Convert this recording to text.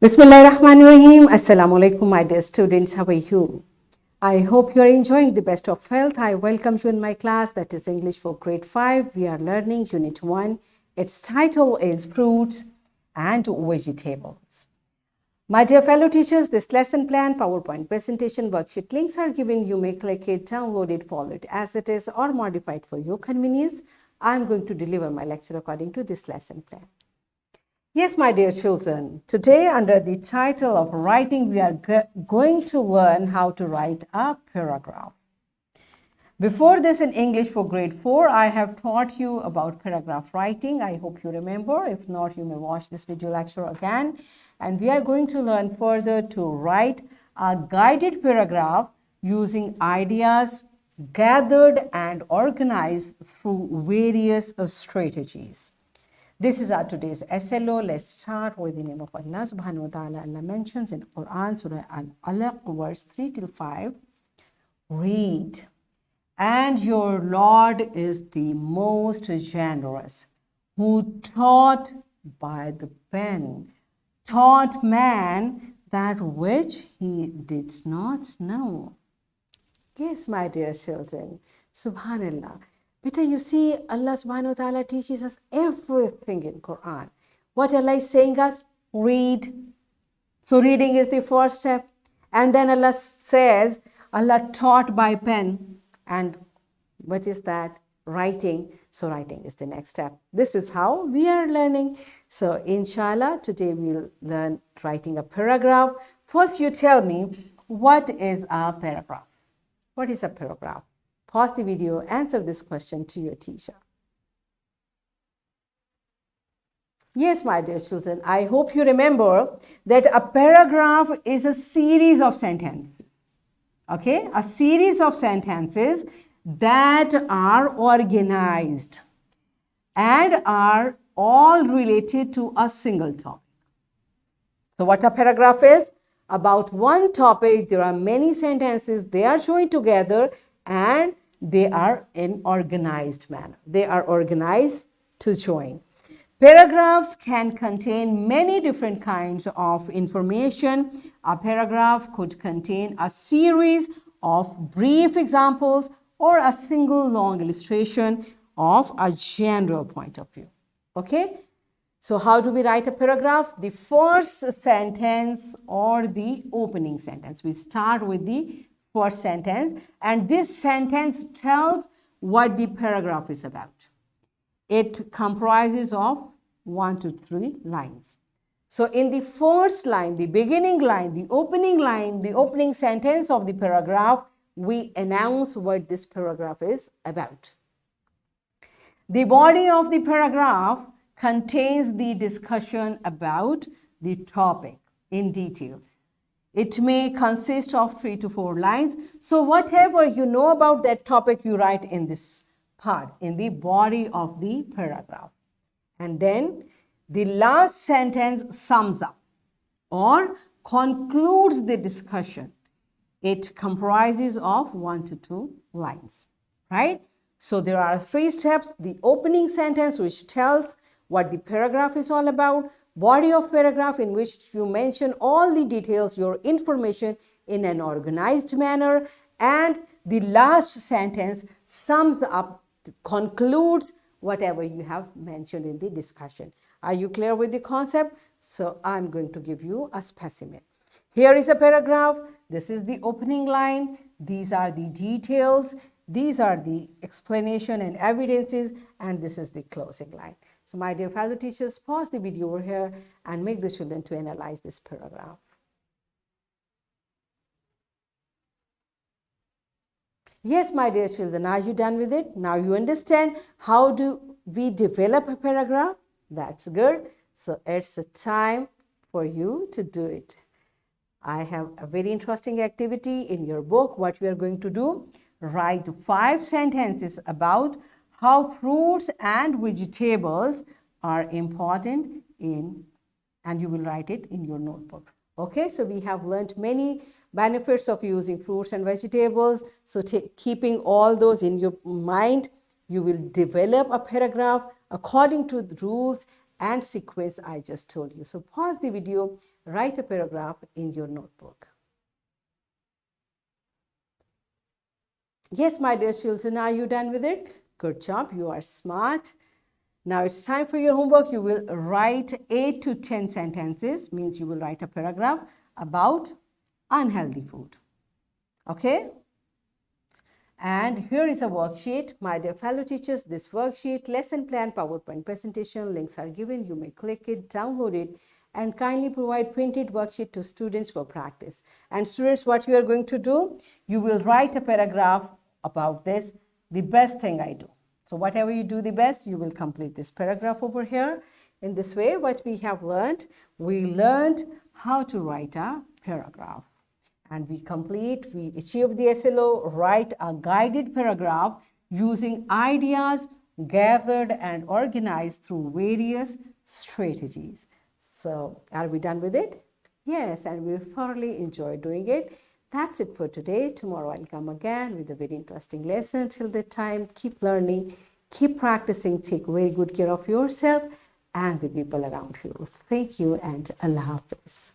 Bismillahirrahmanirrahim. Assalamu alaikum, my dear students. How are you? I hope you are enjoying the best of health. I welcome you in my class, that is English for grade 5. We are learning Unit 1. Its title is Fruits and Vegetables. My dear fellow teachers, this lesson plan, PowerPoint presentation, worksheet links are given. You may click it, download it, follow it as it is, or modify it for your convenience. I am going to deliver my lecture according to this lesson plan. Yes, my dear children, today under the title of writing, we are going to learn how to write a paragraph. Before this in English for grade 4, I have taught you about paragraph writing. I hope you remember. If not, you may watch this video lecture again. And we are going to learn further to write a guided paragraph using ideas gathered and organized through various strategies. This is our today's SLO. Let's start with the name of Allah subhanahu wa ta'ala. Allah mentions in Quran, Surah Al-Alaq, verse 3 till 5, read, and your Lord is the most generous, who taught by the pen, taught man that which he did not know. Yes, my dear children, subhanallah. Beta, you see, Allah subhanahu wa ta'ala teaches us everything in Quran. What Allah is saying us? Read. So reading is the first step. And then Allah says, Allah taught by pen. And what is that? Writing. So writing is the next step. This is how we are learning. So inshallah, today we'll learn writing a paragraph. First, you tell me, what is a paragraph? What is a paragraph? Pause the video, answer this question to your teacher. Yes, my dear children, I hope you remember that a paragraph is a series of sentences. Okay, a series of sentences that are organized and are all related to a single topic. So what a paragraph is? About one topic, there are many sentences, they are joined together and they are in organized manner. They are organized to join. Paragraphs can contain many different kinds of information. A paragraph could contain a series of brief examples or a single long illustration of a general point of view. Okay? So how do we write a paragraph? The first sentence or the opening sentence. We start with the first sentence, and this sentence tells what the paragraph is about. It comprises of 1 to 3 lines. So in the first line, the beginning line, the opening sentence of the paragraph, we announce what this paragraph is about. The body of the paragraph contains the discussion about the topic in detail. It may consist of 3 to 4 lines. So whatever you know about that topic, you write in this part, in the body of the paragraph. And then the last sentence sums up or concludes the discussion. It comprises of 1 to 2 lines, right? So there are 3 steps. The opening sentence, which tells what the paragraph is all about, body of paragraph in which you mention all the details, your information in an organized manner, and the last sentence sums up, concludes whatever you have mentioned in the discussion. Are you clear with the concept? So I'm going to give you a specimen. Here is a paragraph. This is the opening line. These are the details. These are the explanation and evidences, and this is the closing line. So my dear fellow teachers, pause the video over here and make the children to analyze this paragraph. Yes, my dear children, are you done with it? Now you understand how do we develop a paragraph? That's good. So it's a time for you to do it. I have a very interesting activity in your book. What we are going to do, write 5 sentences about how fruits and vegetables are important and you will write it in your notebook. Okay, so we have learned many benefits of using fruits and vegetables. So keeping all those in your mind, you will develop a paragraph according to the rules and sequence I just told you. So pause the video, write a paragraph in your notebook. Yes, my dear children, are you done with it? Good job, you are smart. Now it's time for your homework. You will write 8 to 10 sentences, means you will write a paragraph about unhealthy food. Okay? And here is a worksheet. My dear fellow teachers, this worksheet, lesson plan, PowerPoint presentation, links are given. You may click it, download it, and kindly provide printed worksheet to students for practice. And students, what you are going to do, you will write a paragraph about this, the best thing I do. So whatever you do the best, you will complete this paragraph over here. In this way, what we have learned, we learned how to write a paragraph. And we achieved the SLO, write a guided paragraph using ideas gathered and organized through various strategies. So are we done with it? Yes, and we thoroughly enjoyed doing it. That's it for today. Tomorrow I'll come again with a very interesting lesson. Till that time, keep learning, keep practicing, take very good care of yourself and the people around you. Thank you and Allah Hafiz.